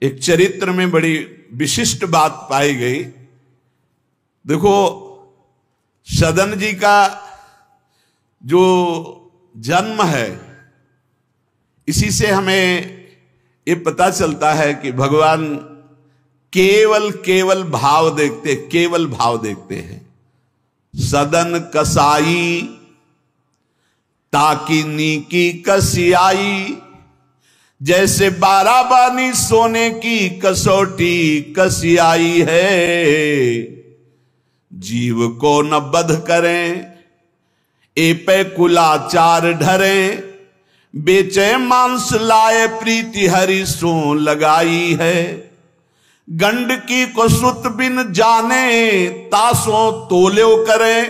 एक चरित्र में बड़ी विशिष्ट बात पाई गई। देखो, सदन जी का जो जन्म है, इसी से हमें ये पता चलता है कि भगवान केवल भाव देखते, केवल भाव देखते हैं। सदन कसाई ताकि नीकी कसियाई, जैसे बाराबानी सोने की कसौटी कसियाई है। जीव को न बध करें ए पे कुलाचार ढरें, बेचे मांस लाए प्रीति हरि सो लगाई है। गंडकी को सुत बिन जाने तासों तोल्यो करे,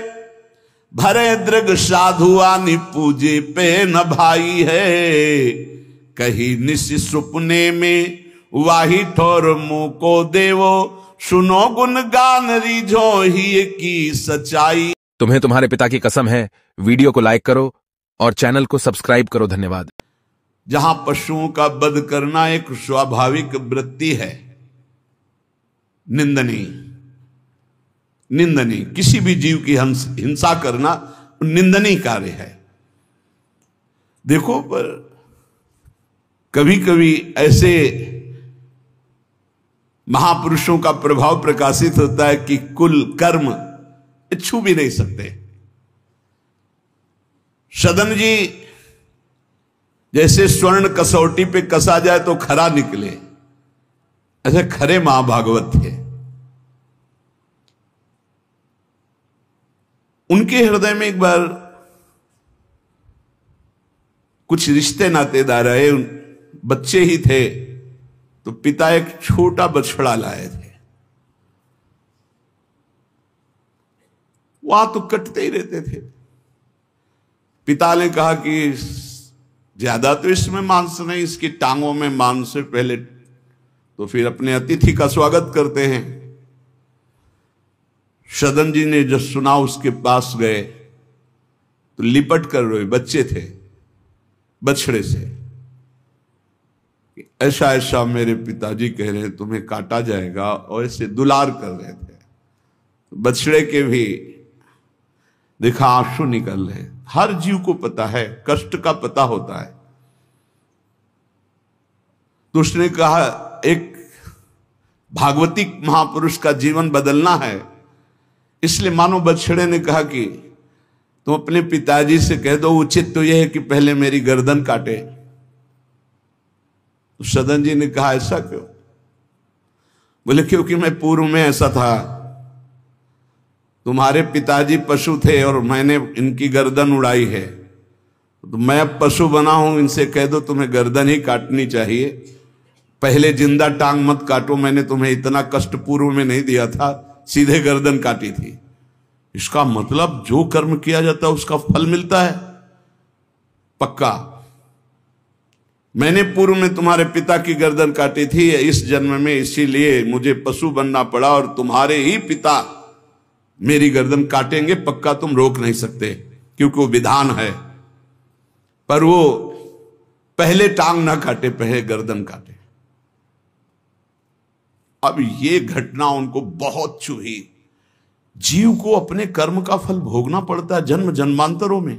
भरे दृग साधु आनि पूजे पे न भाई है। कही निस सुपने में वाही ठोर मुंह को देवो, सुनो गुण गान रीझो ही की सच्चाई। तुम्हें तुम्हारे पिता की कसम है, वीडियो को लाइक करो और चैनल को सब्सक्राइब करो। धन्यवाद। जहां पशुओं का वध करना एक स्वाभाविक वृत्ति है, निंदनीय किसी भी जीव की हिंसा करना निंदनीय कार्य है। देखो, पर कभी कभी ऐसे महापुरुषों का प्रभाव प्रकाशित होता है कि कुल कर्म छू भी नहीं सकते। सदन जी जैसे स्वर्ण कसौटी पे कसा जाए तो खरा निकले, ऐसे खरे महाभागवत थे। उनके हृदय में एक बार कुछ रिश्ते नातेदार आए, बच्चे ही थे, तो पिता एक छोटा बछड़ा लाए थे। वहां तो कटते ही रहते थे। पिता ने कहा कि ज्यादा तो इसमें मांस नहीं, इसकी टांगों में मांस है, पहले तो फिर अपने अतिथि का स्वागत करते हैं। सदन जी ने जब सुना, उसके पास गए तो लिपट कर रोए। बच्चे थे, बछड़े से, ऐसा ऐसा मेरे पिताजी कह रहे हैं तुम्हें काटा जाएगा, और ऐसे दुलार कर रहे थे। बछड़े के भी देखा आंसू निकल रहे। हर जीव को पता है, कष्ट का पता होता है। तो उसने कहा, एक भागवती महापुरुष का जीवन बदलना है, इसलिए मानो बछड़े ने कहा कि तुम अपने पिताजी से कह दो, उचित तो यह है कि पहले मेरी गर्दन काटे। तो सदन जी ने कहा, ऐसा क्यों? बोले, क्योंकि मैं पूर्व में ऐसा था, तुम्हारे पिताजी पशु थे और मैंने इनकी गर्दन उड़ाई है, तो मैं अब पशु बना हूं, इनसे कह दो तुम्हें गर्दन ही काटनी चाहिए, पहले जिंदा टांग मत काटो, मैंने तुम्हें इतना कष्ट पूर्व में नहीं दिया था, सीधे गर्दन काटी थी। इसका मतलब जो कर्म किया जाता है उसका फल मिलता है पक्का। मैंने पूर्व में तुम्हारे पिता की गर्दन काटी थी इस जन्म में, इसीलिए मुझे पशु बनना पड़ा, और तुम्हारे ही पिता मेरी गर्दन काटेंगे पक्का, तुम रोक नहीं सकते, क्योंकि वो विधान है। पर वो पहले टांग ना काटे, पहले गर्दन काटे। अब ये घटना उनको बहुत चुभी। जीव को अपने कर्म का फल भोगना पड़ता है जन्म जन्मांतरों में।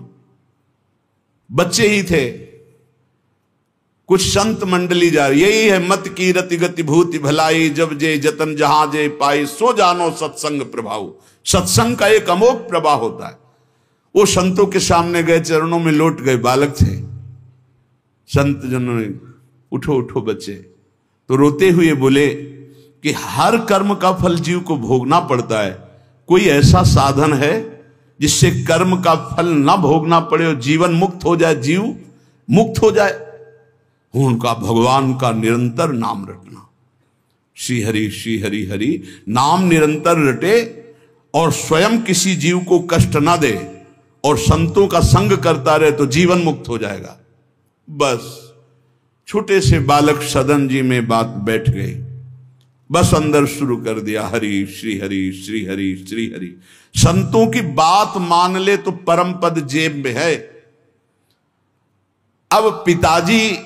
बच्चे ही थे, कुछ संत मंडली जा रही, यही है मत की रति गति भूति भलाई, जब जे जतन जहां जे पाई, सो जानो सत्संग प्रभाव। सत्संग का एक अमोघ प्रभाव होता है। वो संतों के सामने गए, चरणों में लौट गए, बालक थे। संत जनों ने, उठो उठो बच्चे, तो रोते हुए बोले कि हर कर्म का फल जीव को भोगना पड़ता है, कोई ऐसा साधन है जिससे कर्म का फल ना भोगना पड़े और जीवन मुक्त हो जाए, जीव मुक्त हो जाए? उनका भगवान का निरंतर नाम रटना। श्री हरि हरि नाम निरंतर रटे और स्वयं किसी जीव को कष्ट ना दे और संतों का संग करता रहे तो जीवन मुक्त हो जाएगा। बस छोटे से बालक सदन जी में बात बैठ गई, बस अंदर शुरू कर दिया, हरि श्री हरि श्री हरि श्री हरि। संतों की बात मान ले तो परम पद जेब में है। अब पिताजी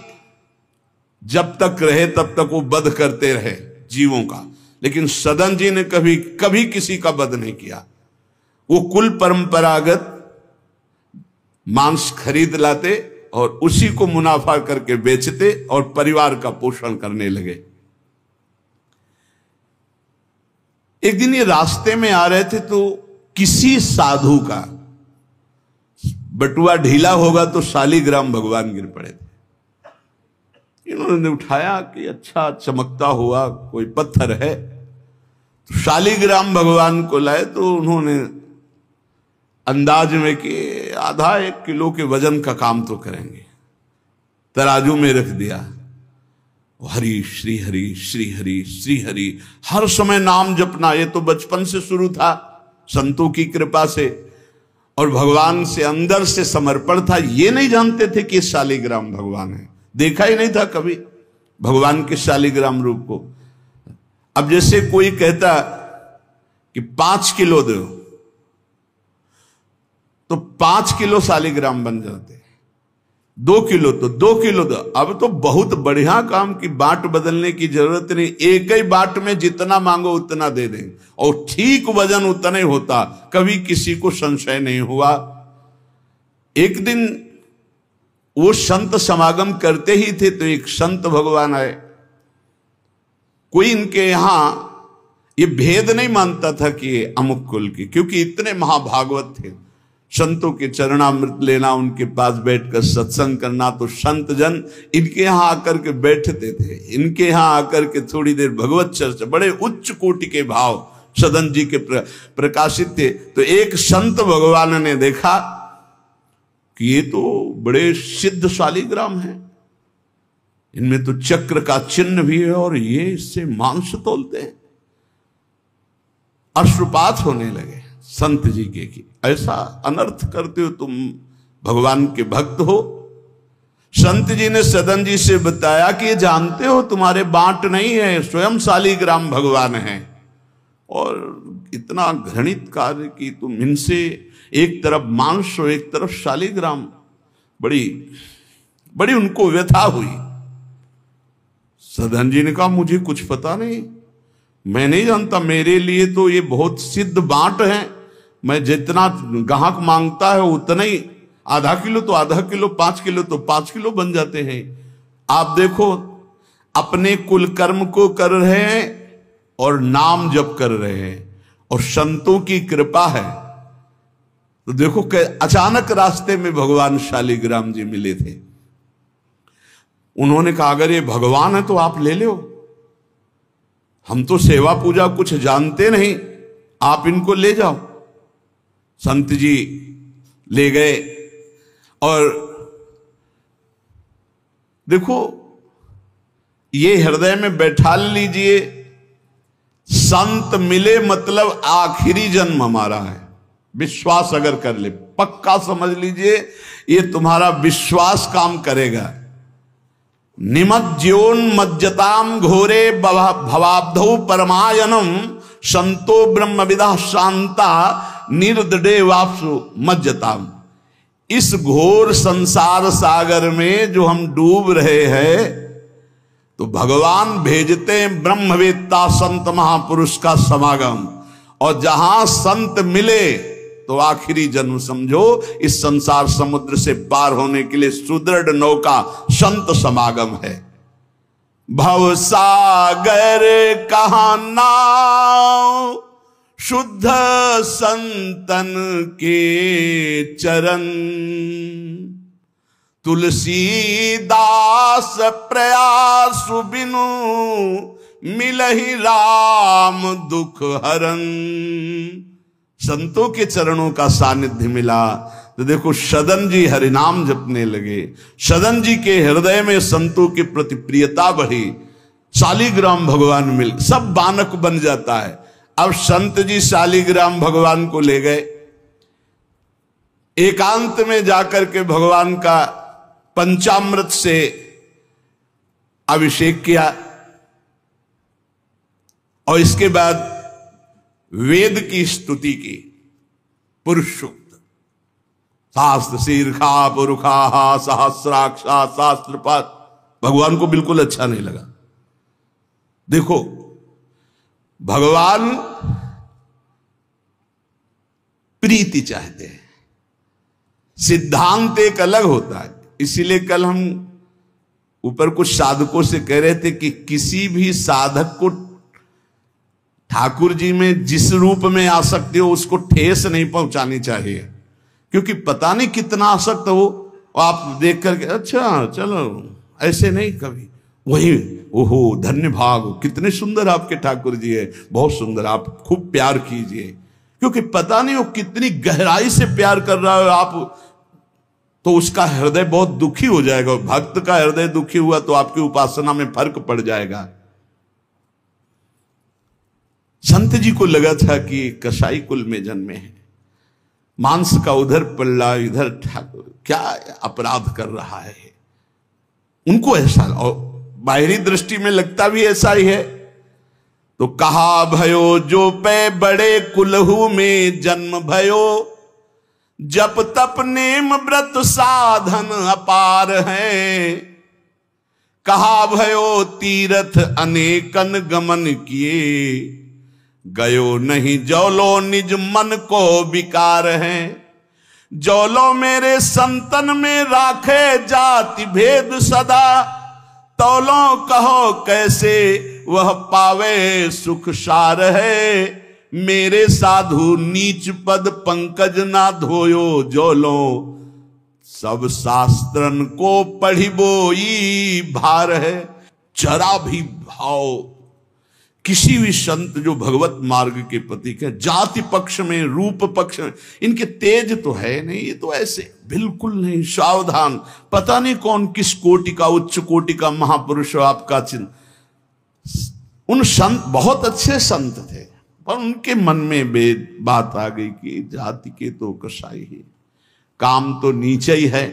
जब तक रहे तब तक वो वध करते रहे जीवों का, लेकिन सदन जी ने कभी कभी किसी का वध नहीं किया। वो कुल परंपरागत मांस खरीद लाते और उसी को मुनाफा करके बेचते और परिवार का पोषण करने लगे। एक दिन ये रास्ते में आ रहे थे तो किसी साधु का बटुआ ढीला होगा तो शालिग्राम भगवान गिर पड़े थे। इन्होंने उठाया कि अच्छा चमकता हुआ कोई पत्थर है, तो शालिग्राम भगवान को लाए तो उन्होंने अंदाज में कि आधा 1 किलो के वजन का काम तो करेंगे, तराजू में रख दिया। हरि श्री हरि श्री हरि श्री हरि, हर समय नाम जपना। ये तो बचपन से शुरू था संतों की कृपा से, और भगवान से अंदर से समर्पण था। ये नहीं जानते थे कि शालिग्राम भगवान है, देखा ही नहीं था कभी भगवान के शालिग्राम रूप को। अब जैसे कोई कहता कि 5 किलो दो तो 5 किलो शालिग्राम बन जाते, 2 किलो तो 2 किलो दो। अब तो बहुत बढ़िया काम की बाट बदलने की जरूरत नहीं, एक ही बाट में जितना मांगो उतना दे दें और ठीक वजन उतना ही होता, कभी किसी को संशय नहीं हुआ। एक दिन वो संत समागम करते ही थे तो एक संत भगवान आए। कोई इनके यहां ये भेद नहीं मानता था कि ये अमुक कुल की, क्योंकि इतने महाभागवत थे। संतों के चरणामृत लेना, उनके पास बैठकर सत्संग करना, तो संत जन इनके यहां आकर के बैठते थे, इनके यहां आकर के थोड़ी देर भगवत चर्चा। बड़े उच्च कोटि के भाव सदन जी के प्रकाशित थे। तो एक संत भगवान ने देखा कि ये तो बड़े सिद्ध शालिग्राम हैं, इनमें तो चक्र का चिन्ह भी है और ये इससे मांस तोलते हैं। अश्रुपात होने लगे संत जी के कि ऐसा अनर्थ करते हो तुम, भगवान के भक्त हो। संत जी ने सदन जी से बताया कि ये जानते हो तुम्हारे बांट नहीं है, स्वयं शालिग्राम भगवान है, और इतना घृणित कार्य कि तुम इनसे एक तरफ मांस और एक तरफ शालिग्राम। बड़ी बड़ी उनको व्यथा हुई। सदन जी ने कहा मुझे कुछ पता नहीं, मैं नहीं जानता, मेरे लिए तो ये बहुत सिद्ध बांट है, मैं जितना ग्राहक मांगता है उतना ही, आधा किलो तो आधा किलो, 5 किलो तो 5 किलो बन जाते हैं। आप देखो अपने कुल कर्म को कर रहे हैं और नाम जप कर रहे हैं और संतों की कृपा है। तो देखो अचानक रास्ते में भगवान शालिग्राम जी मिले थे। उन्होंने कहा अगर ये भगवान है तो आप ले लो, हम तो सेवा पूजा कुछ जानते नहीं, आप इनको ले जाओ। संत जी ले गए और देखो ये हृदय में बैठा लीजिए, संत मिले मतलब आखिरी जन्म हमारा है। विश्वास अगर कर ले, पक्का समझ लीजिए ये तुम्हारा विश्वास काम करेगा। निमज्जोन्मज्जताम घोरे भवाब्धौ परमायनम संतो ब्रह्मविदा शांता निर्दडे वापसु मज्जताम। इस घोर संसार सागर में जो हम डूब रहे हैं, तो भगवान भेजते हैं ब्रह्मवेत्ता संत महापुरुष का समागम, और जहां संत मिले तो आखिरी जन्म समझो इस संसार समुद्र से पार होने के लिए सुदृढ़ नौका संत समागम है। भव सागर कहा नाव शुद्ध संतन के चरण, तुलसीदास प्रयास बिनु मिलहि राम दुख हरन। संतों के चरणों का सानिध्य मिला तो देखो सदन जी हरिनाम जपने लगे, सदन जी के हृदय में संतों की प्रति प्रियता बढ़ी, शालिग्राम भगवान मिल, सब बानक बन जाता है। अब संत जी शालिग्राम भगवान को ले गए, एकांत में जाकर के भगवान का पंचामृत से अभिषेक किया और इसके बाद वेद की स्तुति की। पुरुष सूक्त, शास्त्र शीर्षा पुरुषा सहस्राक्षा शास्त्रपद भगवान को बिल्कुल अच्छा नहीं लगा। देखो, भगवान प्रीति चाहते हैं, सिद्धांत एक अलग होता है। इसीलिए कल हम ऊपर कुछ साधकों से कह रहे थे कि किसी भी साधक को ठाकुर जी में जिस रूप में आसक्ति हो उसको ठेस नहीं पहुंचानी चाहिए, क्योंकि पता नहीं कितना आसक्त हो, आप देख करके अच्छा चलो, ऐसे नहीं कभी वही ओहो धन्य भाग, कितने सुंदर आपके ठाकुर जी है, बहुत सुंदर, आप खूब प्यार कीजिए, क्योंकि पता नहीं वो कितनी गहराई से प्यार कर रहा है आप, तो उसका हृदय बहुत दुखी हो जाएगा। भक्त का हृदय दुखी हुआ तो आपकी उपासना में फर्क पड़ जाएगा। संत जी को लगा था कि कसाई कुल में जन्मे हैं, मांस का उधर पल्ला इधर ठाकुर, क्या अपराध कर रहा है उनको ऐसा, और बाहरी दृष्टि में लगता भी ऐसा ही है। तो कहा भयो जो पे बड़े कुलहू में जन्म भयो, जप तप नेम व्रत साधन अपार है। कहा भयो तीर्थ अनेकन गमन किए, गयो नहीं जौलो निज मन को विकार है। जौलो मेरे संतन में राखे जाति भेद सदा, तौलो कहो कैसे वह पावे सुख सार है। मेरे साधु नीच पद पंकज ना धोयो, जौलो सब शास्त्रन को पढ़ी बोई भार है। जरा भी भाव किसी भी संत जो भगवत मार्ग के प्रतीक है, जाति पक्ष में रूप पक्ष में इनके तेज तो है नहीं, ये तो ऐसे बिल्कुल नहीं, सावधान, पता नहीं कौन किस कोटि का, उच्च कोटि का महापुरुष आपका चिन्ह। उन संत बहुत अच्छे संत थे, पर उनके मन में बात आ गई कि जाति के तो कसाई ही, काम तो नीचे ही है,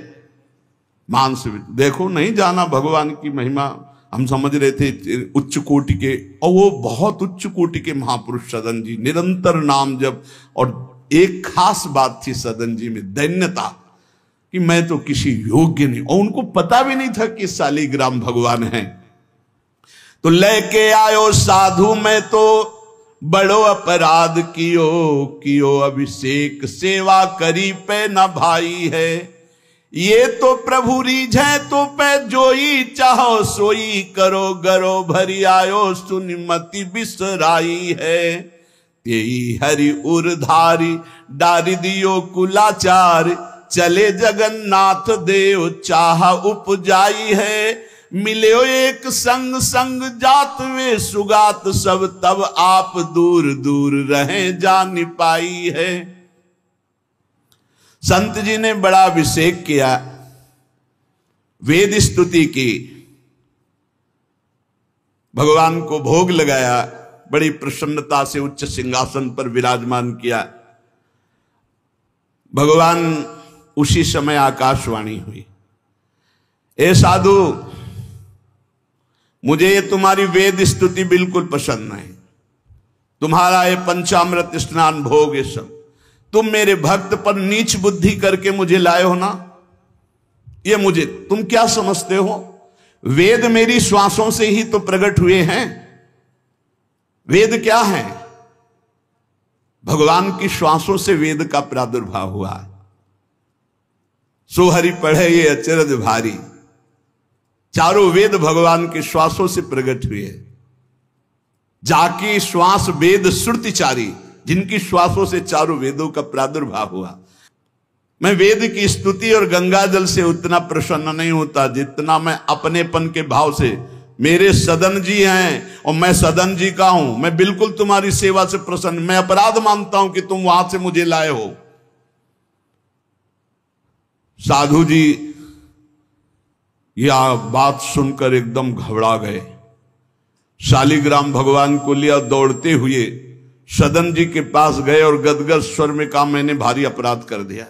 मांस। देखो नहीं जाना भगवान की महिमा, हम समझ रहे थे उच्च कोटि के, और वो बहुत उच्च कोटि के महापुरुष सदन जी, निरंतर नाम जप। और एक खास बात थी सदन जी में, दैन्यता, कि मैं तो किसी योग्य नहीं, और उनको पता भी नहीं था कि शालिग्राम भगवान है। तो लेके आयो साधु मैं तो बड़ो अपराध कियो अभिषेक सेवा करी पे न भाई है। ये तो प्रभु रीझे तो पे जोई चाहो सोई, करो गरो भरी आयो सुनिमति बिसराई है। तेई हरि उरधारी डारी दियो कुलाचार, चले जगन्नाथ देव चाह उपजाई है। मिलो एक संग संग जात वे सुगात सब, तब आप दूर दूर रहे जान पाई है। संत जी ने बड़ा अभिषेक किया, वेद स्तुति की, भगवान को भोग लगाया, बड़ी प्रसन्नता से उच्च सिंहासन पर विराजमान किया। भगवान उसी समय आकाशवाणी हुई, ए साधु, मुझे ये तुम्हारी वेद स्तुति बिल्कुल पसंद नहीं, तुम्हारा ये पंचामृत स्नान भोग ये सब, तुम मेरे भक्त पर नीच बुद्धि करके मुझे लाए हो ना, ये मुझे तुम क्या समझते हो? वेद मेरी श्वासों से ही तो प्रकट हुए हैं। वेद क्या है? भगवान की श्वासों से वेद का प्रादुर्भाव हुआ है। सोहरि पढ़े ये अचरज भारी, चारों वेद भगवान के श्वासों से प्रकट हुए। जाकी श्वास वेद श्रुतिचारी, जिनकी श्वासों से चारों वेदों का प्रादुर्भाव हुआ। मैं वेद की स्तुति और गंगा जल से उतना प्रसन्न नहीं होता जितना मैं अपनेपन के भाव से, मेरे सदन जी हैं और मैं सदन जी का हूं, मैं बिल्कुल तुम्हारी सेवा से प्रसन्न, मैं अपराध मानता हूं कि तुम वहां से मुझे लाए हो। साधु जी यह बात सुनकर एकदम घबरा गए, शालिग्राम भगवान को लिया, दौड़ते हुए सदन जी के पास गए और गदगद स्वर में कहा, मैंने भारी अपराध कर दिया,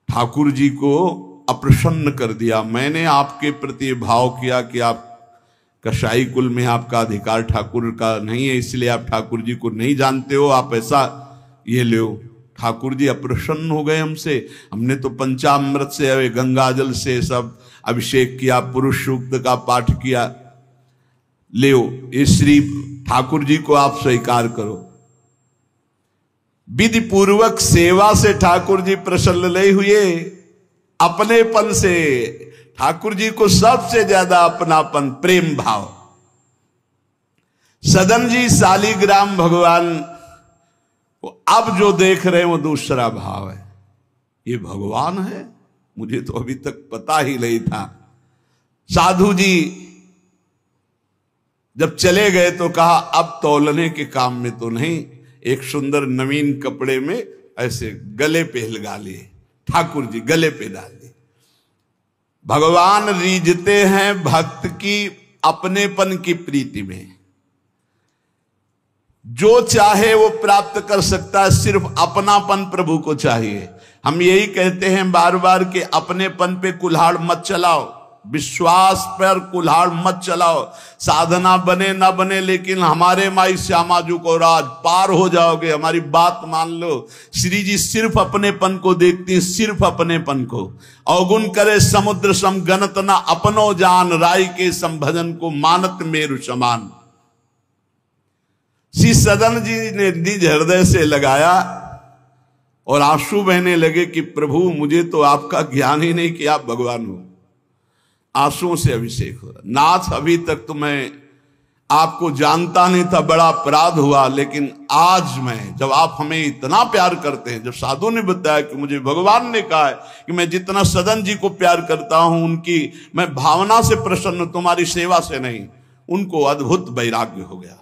ठाकुर जी को अप्रसन्न कर दिया। मैंने आपके प्रति भाव किया कि आप कसाई कुल में आपका अधिकार ठाकुर का नहीं है, इसलिए आप ठाकुर जी को नहीं जानते हो, आप ऐसा ये लो। ठाकुर जी अप्रसन्न हो गए हमसे, हमने तो पंचामृत से गंगा जल से सब अभिषेक किया, पुरुष सूक्त का पाठ किया, ले इस श्री ठाकुर जी को आप स्वीकार करो। विधि पूर्वक सेवा से ठाकुर जी प्रसन्न नहीं हुए, अपनेपन से ठाकुर जी को सबसे ज्यादा अपनापन, प्रेम भाव। सदन जी शालिग्राम भगवान अब जो देख रहे हैं वो दूसरा भाव है। ये भगवान है, मुझे तो अभी तक पता ही नहीं था। साधु जी जब चले गए तो कहा अब तौलने के काम में तो नहीं, एक सुंदर नवीन कपड़े में ऐसे गले पे लगा लिए, ठाकुर जी गले पे डाल दिए। भगवान रीझते हैं भक्त की अपनेपन की प्रीति में, जो चाहे वो प्राप्त कर सकता है, सिर्फ अपनापन प्रभु को चाहिए। हम यही कहते हैं बार बार कि अपनेपन पे कुल्हाड़ मत चलाओ, विश्वास पर कुल्हाड़ मत चलाओ। साधना बने ना बने, लेकिन हमारे माई श्यामा जी को राज पार हो जाओगे, हमारी बात मान लो। श्री जी सिर्फ अपनेपन को देखती, सिर्फ अपनेपन को। अवगुण करे समुद्र सम गणत न अपनो जान, राय के संभजन को मानत मेरु समान। श्री सदन जी ने निज हृदय से लगाया और आंसू बहने लगे कि प्रभु मुझे तो आपका ज्ञान ही नहीं कि आप भगवान हो। आंसुओं से अभिषेक हो रहा, नाथ अभी तक तो मैं आपको जानता नहीं था, बड़ा अपराध हुआ, लेकिन आज मैं, जब आप हमें इतना प्यार करते हैं, जब साधु ने बताया कि मुझे भगवान ने कहा है कि मैं जितना सदन जी को प्यार करता हूं, उनकी मैं भावना से प्रसन्न, तुम्हारी सेवा से नहीं, उनको अद्भुत वैराग्य हो गया।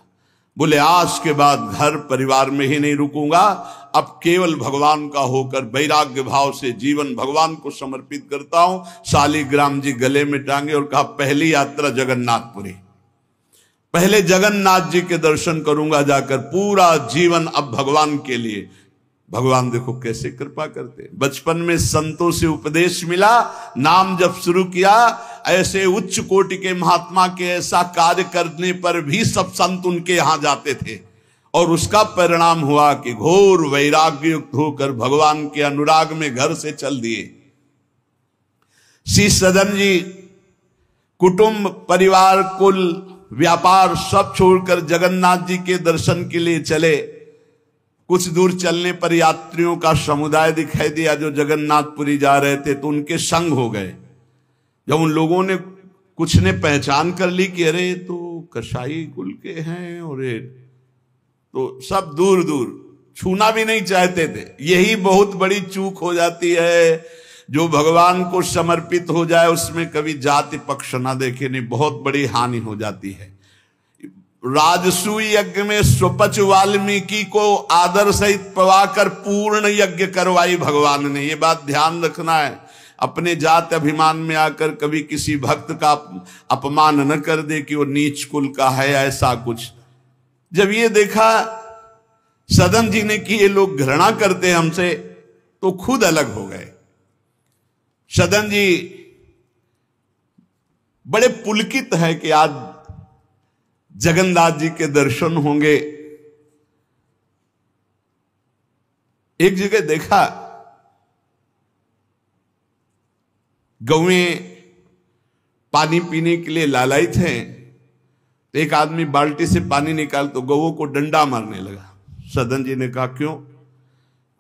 बोले आज के बाद घर परिवार में ही नहीं रुकूंगा, अब केवल भगवान का होकर वैराग्य भाव से जीवन भगवान को समर्पित करता हूं। शालिग्राम जी गले में टांगे और कहा पहली यात्रा जगन्नाथपुरी, पहले जगन्नाथ जी के दर्शन करूंगा जाकर, पूरा जीवन अब भगवान के लिए। भगवान देखो कैसे कृपा करते। बचपन में संतों से उपदेश मिला, नाम जब शुरू किया, ऐसे उच्च कोटि के महात्मा के ऐसा कार्य करने पर भी सब संत उनके यहां जाते थे, और उसका परिणाम हुआ कि घोर वैराग्य युक्त होकर भगवान के अनुराग में घर से चल दिए। श्री सदन जी कुटुंब परिवार कुल व्यापार सब छोड़कर जगन्नाथ जी के दर्शन के लिए चले। कुछ दूर चलने पर यात्रियों का समुदाय दिखाई दिया जो जगन्नाथपुरी जा रहे थे, तो उनके संग हो गए। जब उन लोगों ने कुछ ने पहचान कर ली कि अरे तो कसाई कुल के हैं, और तो सब दूर दूर छूना भी नहीं चाहते थे। यही बहुत बड़ी चूक हो जाती है, जो भगवान को समर्पित हो जाए उसमें कभी जाति पक्ष ना देखे, नहीं बहुत बड़ी हानि हो जाती है। राजसूय यज्ञ में स्वपच वाल्मीकि को आदर सहित पवाकर पूर्ण यज्ञ करवाई भगवान ने। ये बात ध्यान रखना है, अपने जात अभिमान में आकर कभी किसी भक्त का अपमान न कर दे कि वो नीच कुल का है, ऐसा कुछ। जब ये देखा सदन जी ने कि ये लोग घृणा करते हैं हमसे, तो खुद अलग हो गए। सदन जी बड़े पुलकित है कि आज जगन्नाथ जी के दर्शन होंगे। एक जगह देखा गौएं पानी पीने के लिए लालायित हैं, तो एक आदमी बाल्टी से पानी निकाल तो गौओं को डंडा मारने लगा। सदन जी ने कहा क्यों,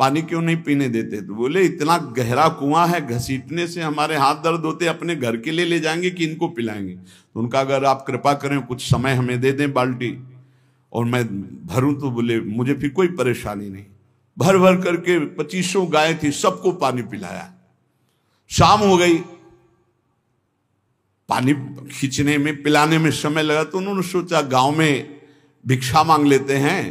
पानी क्यों नहीं पीने देते? तो बोले इतना गहरा कुआं है, घसीटने से हमारे हाथ दर्द होते, अपने घर के लिए ले जाएंगे कि इनको पिलाएंगे? तो उनका अगर आप कृपा करें कुछ समय हमें दे दें बाल्टी और मैं भरूं, तो बोले मुझे फिर कोई परेशानी नहीं। भर भर करके 2500 गाय थी, सबको पानी पिलाया। शाम हो गई, पानी खींचने में पिलाने में समय लगा, तो उन्होंने सोचा गांव में भिक्षा मांग लेते हैं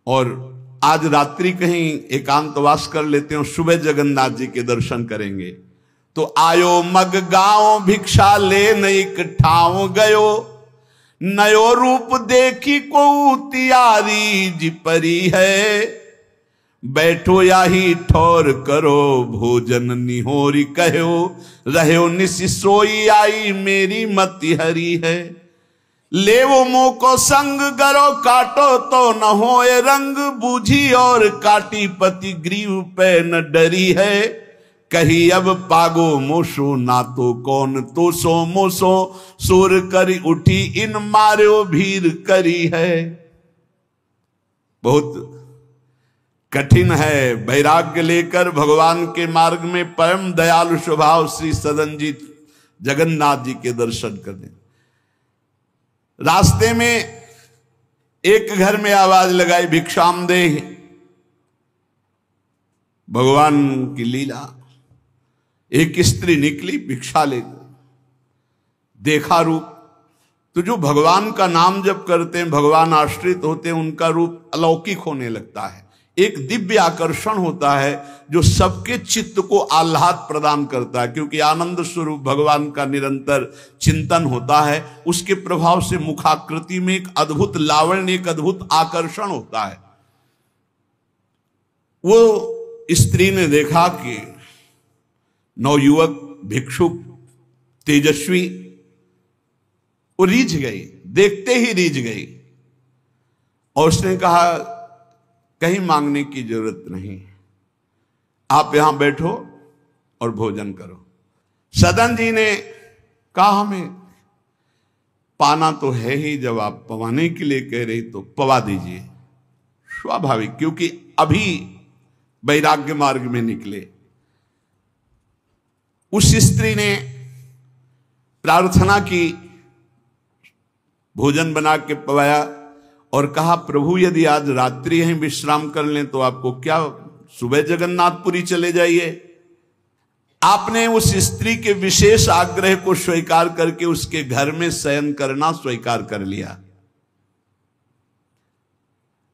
और आज रात्रि कहीं एकांतवास कर लेते हैं, सुबह जगन्नाथ जी के दर्शन करेंगे। तो आयो मग गांव भिक्षा ले नई ठाव गयो, नयो रूप देखी को तियारी जी परी है, बैठो या ही ठौर करो भोजन निहोरी कहो, रहो निसि सोई आई मेरी मति हरी है। लेवो मोह को संग गरो काटो तो न होए रंग, बूझी और काटी पति ग्रीव पे न डरी है। कही अब पागो मोसो ना तो कौन तो सो मोसो, सुर करी उठी इन मार्यो भीर करी है। बहुत कठिन है वैराग्य लेकर भगवान के मार्ग में परम दयालु स्वभाव श्री सदन जी जगन्नाथ जी के दर्शन करने। रास्ते में एक घर में आवाज लगाई भिक्षाम दे। भगवान की लीला, एक स्त्री निकली भिक्षा लेकर, देखा रूप तो जो भगवान का नाम जप करते हैं, भगवान आश्रित होते हैं, उनका रूप अलौकिक होने लगता है। एक दिव्य आकर्षण होता है जो सबके चित्त को आह्लाद प्रदान करता है, क्योंकि आनंद स्वरूप भगवान का निरंतर चिंतन होता है। उसके प्रभाव से मुखाकृति में एक अद्भुत लावण्य, एक अद्भुत आकर्षण होता है। वो स्त्री ने देखा कि नवयुवक भिक्षुक तेजस्वी, वो रीझ गई, देखते ही रीझ गई, और उसने कहा कहीं मांगने की जरूरत नहीं, आप यहां बैठो और भोजन करो। सदन जी ने कहा हमें पाना तो है ही, जब आप पवाने के लिए कह रही तो पवा दीजिए। स्वाभाविक, क्योंकि अभी वैराग्य मार्ग में निकले। उस स्त्री ने प्रार्थना की, भोजन बना के पवाया और कहा प्रभु यदि आज रात्रि यहीं विश्राम कर लें तो आपको क्या, सुबह जगन्नाथपुरी चले जाइए। आपने उस स्त्री के विशेष आग्रह को स्वीकार करके उसके घर में शयन करना स्वीकार कर लिया।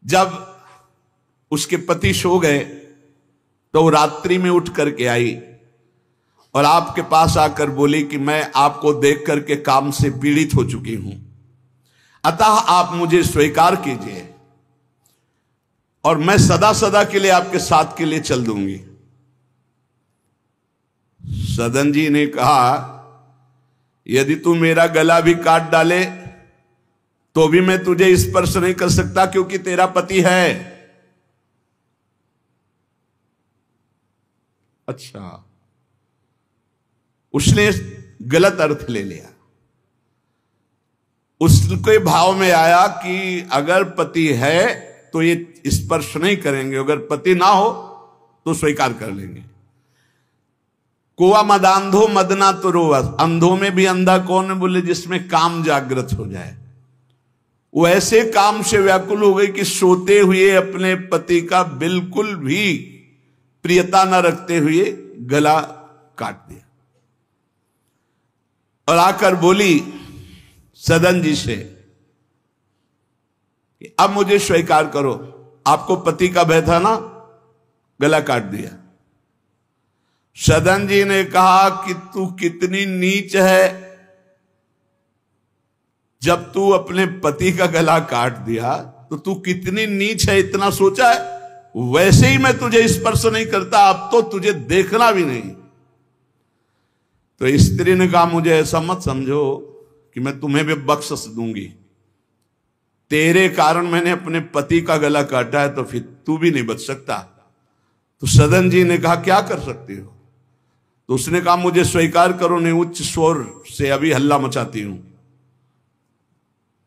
जब उसके पति सो गए तो रात्रि में उठ करके आई और आपके पास आकर बोली कि मैं आपको देख करके काम से पीड़ित हो चुकी हूं, अतः आप मुझे स्वीकार कीजिए और मैं सदा सदा के लिए आपके साथ के लिए चल दूंगी। सदन जी ने कहा यदि तू मेरा गला भी काट डाले तो भी मैं तुझे स्पर्श नहीं कर सकता, क्योंकि तेरा पति है। अच्छा, उसने गलत अर्थ ले लिया। उसके भाव में आया कि अगर पति है तो ये स्पर्श नहीं करेंगे, अगर पति ना हो तो स्वीकार कर लेंगे। कुआ मदांधो मदना तो रोवस, अंधों में भी अंधा कौन है, बोले जिसमें काम जागृत हो जाए। वो ऐसे काम से व्याकुल हो गई कि सोते हुए अपने पति का बिल्कुल भी प्रियता न रखते हुए गला काट दिया और आकर बोली सदन जी से कि अब मुझे स्वीकार करो, आपको पति का भय था ना, गला काट दिया। सदन जी ने कहा कि तू कितनी नीच है, जब तू अपने पति का गला काट दिया तो तू कितनी नीच है, इतना सोचा है? वैसे ही मैं तुझे स्पर्श नहीं करता, अब तो तुझे देखना भी नहीं। तो स्त्री ने कहा मुझे ऐसा मत समझो कि मैं तुम्हें भी बख्श दूंगी, तेरे कारण मैंने अपने पति का गला काटा है तो फिर तू भी नहीं बच सकता। तो सदन जी ने कहा क्या कर सकती हो? तो उसने कहा मुझे स्वीकार करो, नहीं उच्च स्वर से अभी हल्ला मचाती हूं।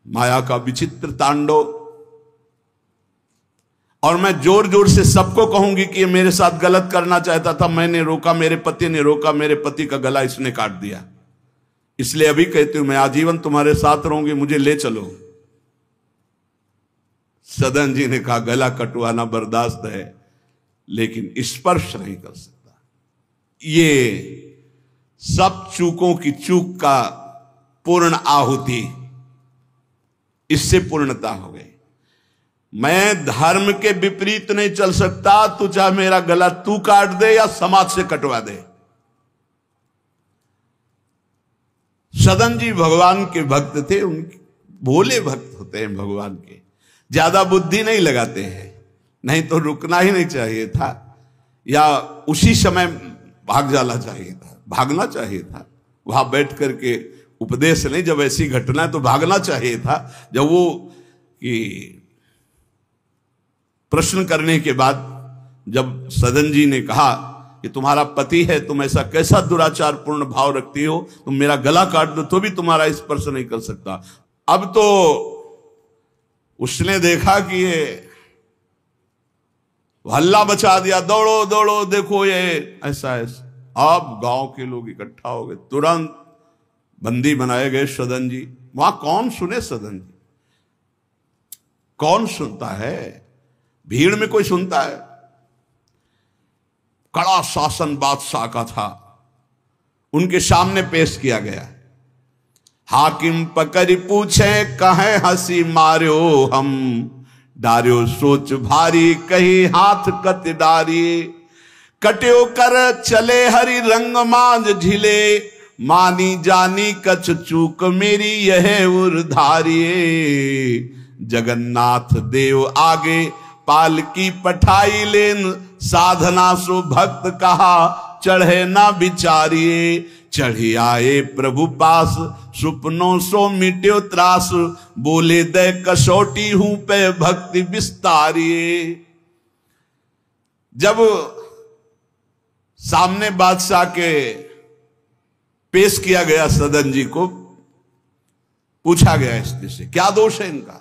माया का विचित्र तांडव, और मैं जोर जोर से सबको कहूंगी कि ये मेरे साथ गलत करना चाहता था, मैंने रोका, मेरे पति ने रोका, मेरे पति का गला इसने काट दिया, इसलिए अभी कहती हूं मैं आजीवन तुम्हारे साथ रहूंगी, मुझे ले चलो। सदन जी ने कहा गला कटवाना बर्दाश्त है लेकिन स्पर्श नहीं कर सकता। ये सब चूकों की चूक का पूर्ण आहुति, इससे पूर्णता हो गई। मैं धर्म के विपरीत नहीं चल सकता, तू चाहे मेरा गला तू काट दे या समाज से कटवा दे। सदन जी भगवान के भक्त थे, उनके भोले भक्त होते हैं भगवान के, ज्यादा बुद्धि नहीं लगाते हैं, नहीं तो रुकना ही नहीं चाहिए था या उसी समय भाग जाना चाहिए था, भागना चाहिए था। वहां बैठ करके उपदेश नहीं, जब ऐसी घटना है तो भागना चाहिए था। जब वो कि प्रश्न करने के बाद जब सदन जी ने कहा कि तुम्हारा पति है, तुम ऐसा कैसा दुराचार पूर्ण भाव रखती हो, तुम मेरा गला काट दो तो भी तुम्हारा स्पर्श नहीं कर सकता। अब तो उसने देखा कि ये हल्ला मचा दिया, दौड़ो दौड़ो देखो ये ऐसा ऐसा। अब गांव के लोग इकट्ठा हो गए, तुरंत बंदी बनाए गए सदन जी। वहां कौन सुने सदन जी, कौन सुनता है, भीड़ में कोई सुनता है। कड़ा शासन बादशाह का था, उनके सामने पेश किया गया। हाकिम पकड़ पूछे कहे हंसी मार्यो हम, डार्यो सोच भारी कही हाथ कत डारी। कट्यो कर चले हरि रंग मांझ झिले, मानी जानी कछ चूक मेरी यह उर्धारिये। जगन्नाथ देव आगे पालकी पठाई लेन, साधना सो भक्त कहा चढ़े ना बिचारिये। चढ़ी आए प्रभु पास सुपनों सो मिट्यो त्रास, बोले दे कसौटी हूं पे भक्ति विस्तारिये। जब सामने बादशाह के पेश किया गया सदन जी को, पूछा गया स्त्री से क्या दोष है इनका।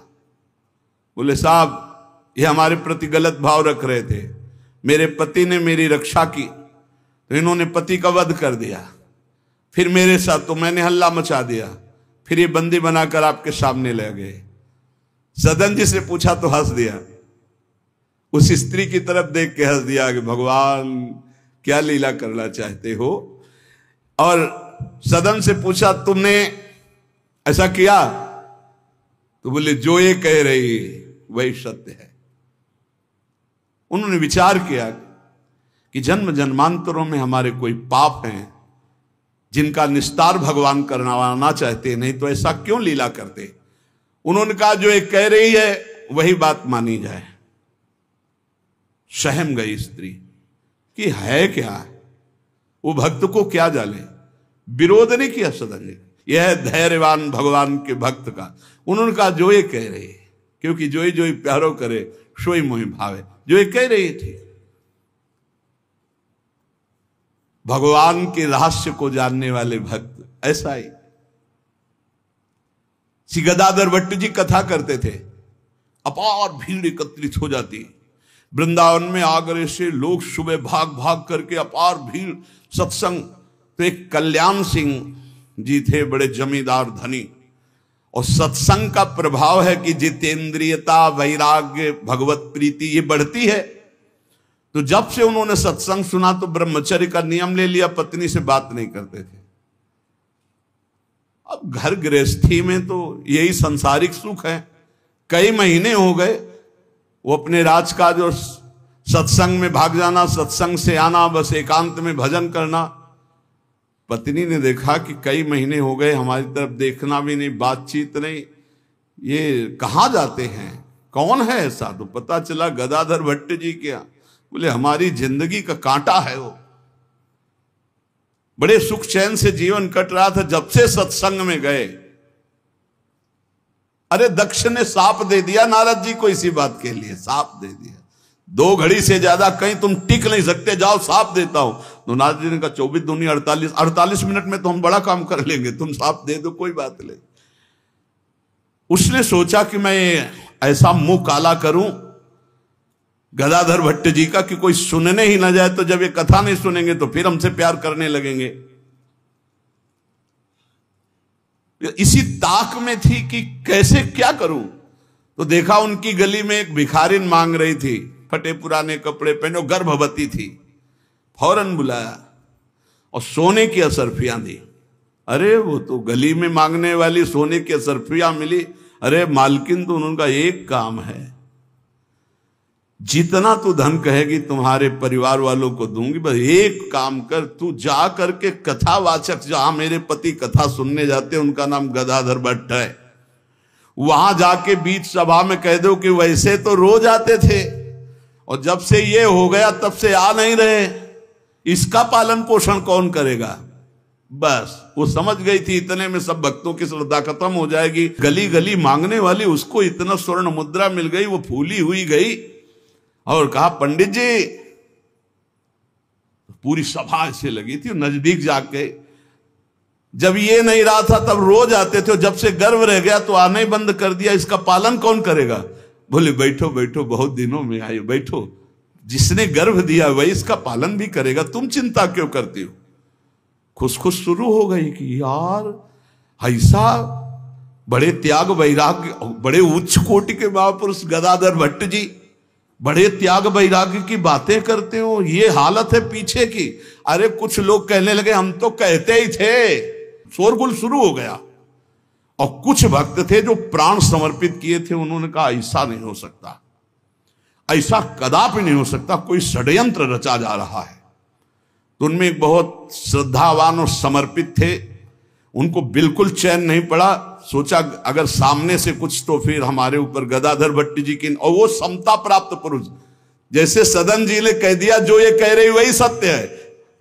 बोले साहब ये हमारे प्रति गलत भाव रख रहे थे, मेरे पति ने मेरी रक्षा की तो इन्होंने पति का वध कर दिया, फिर मेरे साथ तो मैंने हल्ला मचा दिया, फिर ये बंदी बनाकर आपके सामने ले गए। सदन जी से पूछा तो हंस दिया, उस स्त्री की तरफ देख के हंस दिया कि भगवान क्या लीला करना चाहते हो। और सदन से पूछा तुमने ऐसा किया, तो बोले जो ये कह रही वही सत्य है। उन्होंने विचार किया कि जन्म जन्मांतरों में हमारे कोई पाप हैं जिनका निस्तार भगवान करवाना चाहते, नहीं तो ऐसा क्यों लीला करते। उन्होंने कहा जो एक कह रही है वही बात मानी जाए। सहम गई स्त्री कि है क्या, वो भक्त को क्या जाले। विरोध नहीं किया सदन ने, यह है धैर्यवान भगवान के भक्त का। उन्होंने कहा जो ये कह रही है, क्योंकि जो ही प्यारो करे सोई मोहि भावे, जो ये कह रही थी। भगवान के रहस्य को जानने वाले भक्त ऐसा ही। श्री गदाधर भट्ट जी कथा करते थे, अपार भीड़ एकत्रित हो जाती वृंदावन में। आगरे से लोग सुबह भाग भाग करके अपार भीड़ सत्संग। तो एक कल्याण सिंह जी थे, बड़े जमींदार धनी, और सत्संग का प्रभाव है कि जितेंद्रियता वैराग्य भगवत प्रीति ये बढ़ती है। तो जब से उन्होंने सत्संग सुना तो ब्रह्मचर्य का नियम ले लिया, पत्नी से बात नहीं करते थे। अब घर गृहस्थी में तो यही संसारिक सुख है। कई महीने हो गए वो अपने राजकाज और सत्संग में भाग जाना, सत्संग से आना, बस एकांत में भजन करना। पत्नी ने देखा कि कई महीने हो गए हमारी तरफ देखना भी नहीं, बातचीत नहीं, ये कहाँ जाते हैं, कौन है ऐसा। तो पता चला गदाधर भट्ट जी क्या। बोले हमारी जिंदगी का कांटा है वो, बड़े सुख चैन से जीवन कट रहा था जब से सत्संग में गए। अरे दक्ष ने साप दे दिया नारद जी को इसी बात के लिए, साप दे दिया। 2 घड़ी से ज्यादा कहीं तुम टिक नहीं सकते, जाओ साप देता हूं। तो नारद जी ने कहा 24 दूनी 48 मिनट में तो हम बड़ा काम कर लेंगे, तुम साप दे दो कोई बात नहीं। उसने सोचा कि मैं ऐसा मुंह काला करूं गदाधर भट्ट जी का कि कोई सुनने ही ना जाए, तो जब ये कथा नहीं सुनेंगे तो फिर हमसे प्यार करने लगेंगे। इसी ताक में थी कि कैसे क्या करूं। तो देखा उनकी गली में एक भिखारिन मांग रही थी, फटे पुराने कपड़े पहने, गर्भवती थी। फौरन बुलाया और सोने की असरफियां दी। अरे वो तो गली में मांगने वाली सोने की असरफियां मिली। अरे मालकिन तो उनका एक काम है, जितना तू धन कहेगी तुम्हारे परिवार वालों को दूंगी, बस एक काम कर, तू जा करके कथावाचक जहां मेरे पति कथा सुनने जाते उनका नाम गदाधर भट्ट है, वहां जाके बीच सभा में कह दो कि वैसे तो रोज आते थे और जब से ये हो गया तब से आ नहीं रहे, इसका पालन पोषण कौन करेगा। बस वो समझ गई थी इतने में सब भक्तों की श्रद्धा खत्म हो जाएगी। गली गली मांगने वाली उसको इतना स्वर्ण मुद्रा मिल गई, वो फूली हुई गई और कहा पंडित जी, पूरी सभा ऐसे लगी थी, नजदीक जाके जब ये नहीं रहा था तब रोज आते थे, जब से गर्व रह गया तो आना ही बंद कर दिया, इसका पालन कौन करेगा? बोले बैठो बैठो, बहुत दिनों में आए, बैठो, जिसने गर्भ दिया वही इसका पालन भी करेगा, तुम चिंता क्यों करती हो? खुश खुश शुरू हो गई कि यार ऐसा बड़े त्याग वैराग्य, बड़े उच्च कोटि के महापुरुष गदाधर भट्ट जी बड़े त्याग वैराग्य की बातें करते हो, ये हालत है पीछे की। अरे कुछ लोग कहने लगे हम तो कहते ही थे, शोरगुल शुरू हो गया। और कुछ भक्त थे जो प्राण समर्पित किए थे, उन्होंने कहा ऐसा नहीं हो सकता, ऐसा कदापि नहीं हो सकता, कोई षड्यंत्र रचा जा रहा है। तो उनमें एक बहुत श्रद्धावान और समर्पित थे, उनको बिल्कुल चैन नहीं पड़ा। सोचा अगर सामने से कुछ तो फिर हमारे ऊपर गदाधर भट्ट जी की, और वो समता प्राप्त पुरुष, जैसे सदन जी ने कह दिया जो ये कह रही वही सत्य है,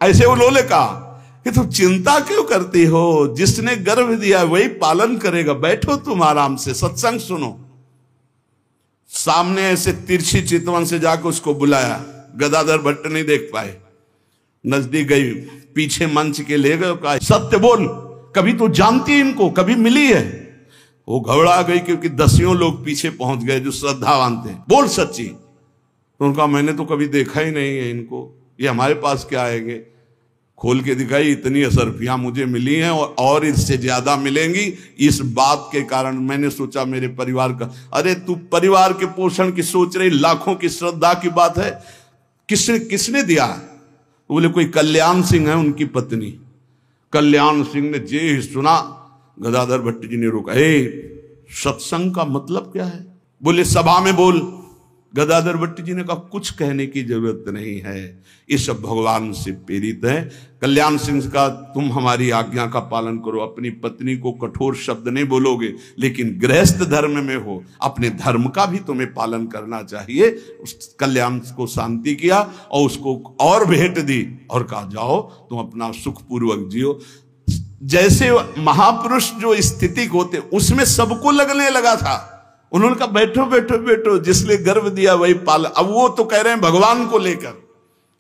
ऐसे उन्होंने कहा कि तुम चिंता क्यों करती हो, जिसने गर्भ दिया वही पालन करेगा, बैठो तुम आराम से सत्संग सुनो। सामने ऐसे तिरछी चितवन से जाकर उसको बुलाया, गदाधर भट्ट नहीं देख पाए, नजदीक गई, पीछे मंच के ले गए, कहा सत्य बोल, कभी तो जानती इनको, कभी मिली है? वो घबरा गई क्योंकि दसियों लोग पीछे पहुंच गए जो श्रद्धावान थे, बोल सच्ची। तो उनका मैंने तो कभी देखा ही नहीं है इनको, ये हमारे पास क्या आएंगे? खोल के दिखाई, इतनी असरफियां मुझे मिली हैं और इससे ज्यादा मिलेंगी। इस बात के कारण मैंने सोचा मेरे परिवार का, अरे तू परिवार के पोषण की सोच रही, लाखों की श्रद्धा की बात है, किसने दिया? बोले कोई कल्याण सिंह है उनकी पत्नी। कल्याण सिंह ने जे ही सुना, गदाधर भट्ट जी ने रोका, सत्संग का मतलब क्या है? बोले सभा में बोल। गदाधर भट्ट जी ने कहा कुछ कहने की जरूरत नहीं है, ये सब भगवान से प्रेरित है। कल्याण सिंह का तुम हमारी आज्ञा का पालन करो, अपनी पत्नी को कठोर शब्द नहीं बोलोगे, लेकिन गृहस्थ धर्म में हो, अपने धर्म का भी तुम्हें पालन करना चाहिए। उस कल्याण को शांति किया और उसको और भेंट दी और कहा जाओ तुम अपना सुखपूर्वक जियो। जैसे महापुरुष जो स्थिति होते उसमें सबको लगने लगा था। उन्होंने कहा बैठो बैठो बैठो, जिसने गर्भ दिया वही पाल। अब वो तो कह रहे हैं भगवान को लेकर,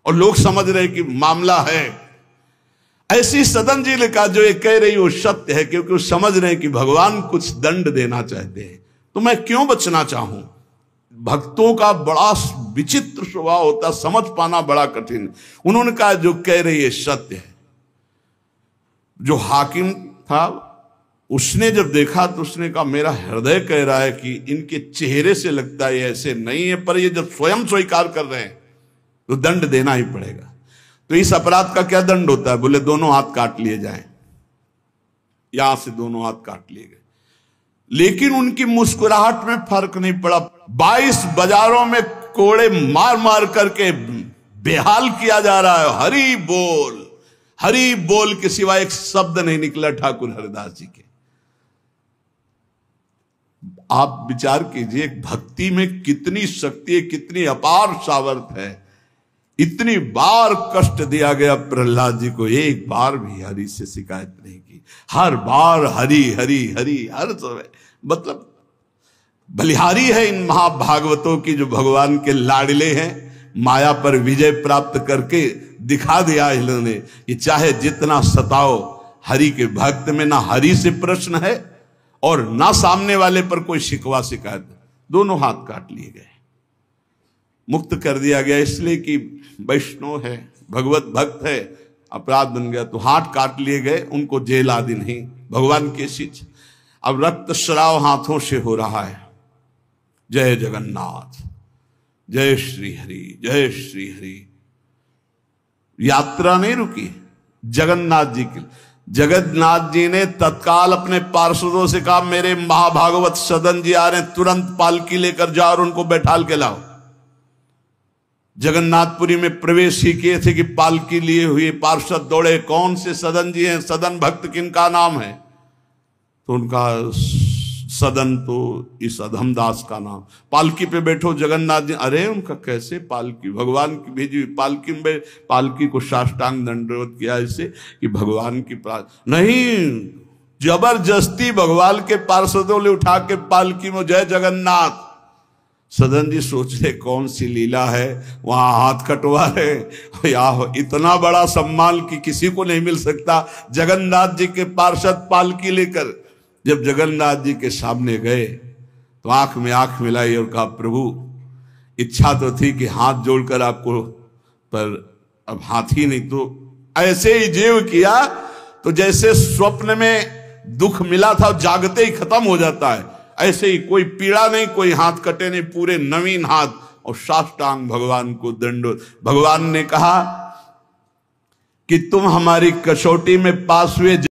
और लोग समझ रहे हैं कि मामला है। ऐसी सदन जी ने कहा जो ये कह रही वो सत्य है, क्योंकि वो समझ रहे हैं कि भगवान कुछ दंड देना चाहते हैं, तो मैं क्यों बचना चाहूं? भक्तों का बड़ा विचित्र स्वभाव होता, समझ पाना बड़ा कठिन। उन्होंने कहा जो कह रही है सत्य है। जो हाकिम था उसने जब देखा तो उसने कहा मेरा हृदय कह रहा है कि इनके चेहरे से लगता है ऐसे नहीं है, पर ये जब स्वयं स्वीकार कर रहे हैं तो दंड देना ही पड़ेगा। तो इस अपराध का क्या दंड होता है? बोले दोनों हाथ काट लिए जाएं। यहां से दोनों हाथ काट लिए गए, लेकिन उनकी मुस्कुराहट में फर्क नहीं पड़ा। 22 बाजारों में कोड़े मार मार करके बेहाल किया जा रहा है। हरि बोल के सिवा एक शब्द नहीं निकला ठाकुर हरिदास जी के। आप विचार कीजिए भक्ति में कितनी शक्ति है, कितनी अपार सामर्थ्य है। इतनी बार कष्ट दिया गया प्रहलाद जी को, एक बार भी हरि से शिकायत नहीं की। हर बार हरि हरि हरि, हर समय मतलब बलिहारी है इन महाभागवतों की, जो भगवान के लाडले हैं। माया पर विजय प्राप्त करके दिखा दिया इन्होंने कि चाहे जितना सताओ, हरि के भक्त में ना हरि से प्रश्न है और ना सामने वाले पर कोई शिकवा शिकायत। दोनों हाथ काट लिए गए, मुक्त कर दिया गया, इसलिए कि वैष्णव है, भगवत भक्त है। अपराध बन गया तो हाथ काट लिए गए, उनको जेल आदि नहीं, भगवान के शिष्य। अब रक्त स्राव हाथों से हो रहा है। जय जगन्नाथ, जय श्री हरि, जय श्री हरि। यात्रा नहीं रुकी जगन्नाथ जी की। जगन्नाथ जी ने तत्काल अपने पार्षदों से कहा मेरे महाभागवत सदन जी आ रहे हैं, तुरंत पालकी लेकर जाओ और उनको बैठाल के लाओ। जगन्नाथपुरी में प्रवेश ही किए थे कि पालकी लिए हुए पार्षद दौड़े, कौन से सदन जी हैं, सदन भक्त किनका नाम है? तो उनका सदन तो इस अधमदास का नाम। पालकी पे बैठो जगन्नाथ जी, अरे उनका कैसे पालकी, भगवान की भेजी हुई पालकी में, पालकी को साष्टांग दंडवत किया ऐसे कि भगवान की नहीं, जबरदस्ती भगवान के पार्षदों ने उठा के पालकी में, जय जगन्नाथ। सदन जी सोच रहे कौन सी लीला है, वहां हाथ कटवा रहे, या इतना बड़ा सम्मान कि किसी को नहीं मिल सकता। जगन्नाथ जी के पार्षद पालकी लेकर जब जगन्नाथ जी के सामने गए तो आंख में आंख मिलाई और कहा, प्रभु इच्छा तो थी कि हाथ जोड़कर आपको, पर अब हाथ ही नहीं, तो ऐसे ही जीव किया तो जैसे स्वप्न में दुख मिला था जागते ही खत्म हो जाता है, ऐसे ही कोई पीड़ा नहीं, कोई हाथ कटे नहीं, पूरे नवीन हाथ और साष्टांग भगवान को दंडवत। भगवान ने कहा कि तुम हमारी कसौटी में पास हुए।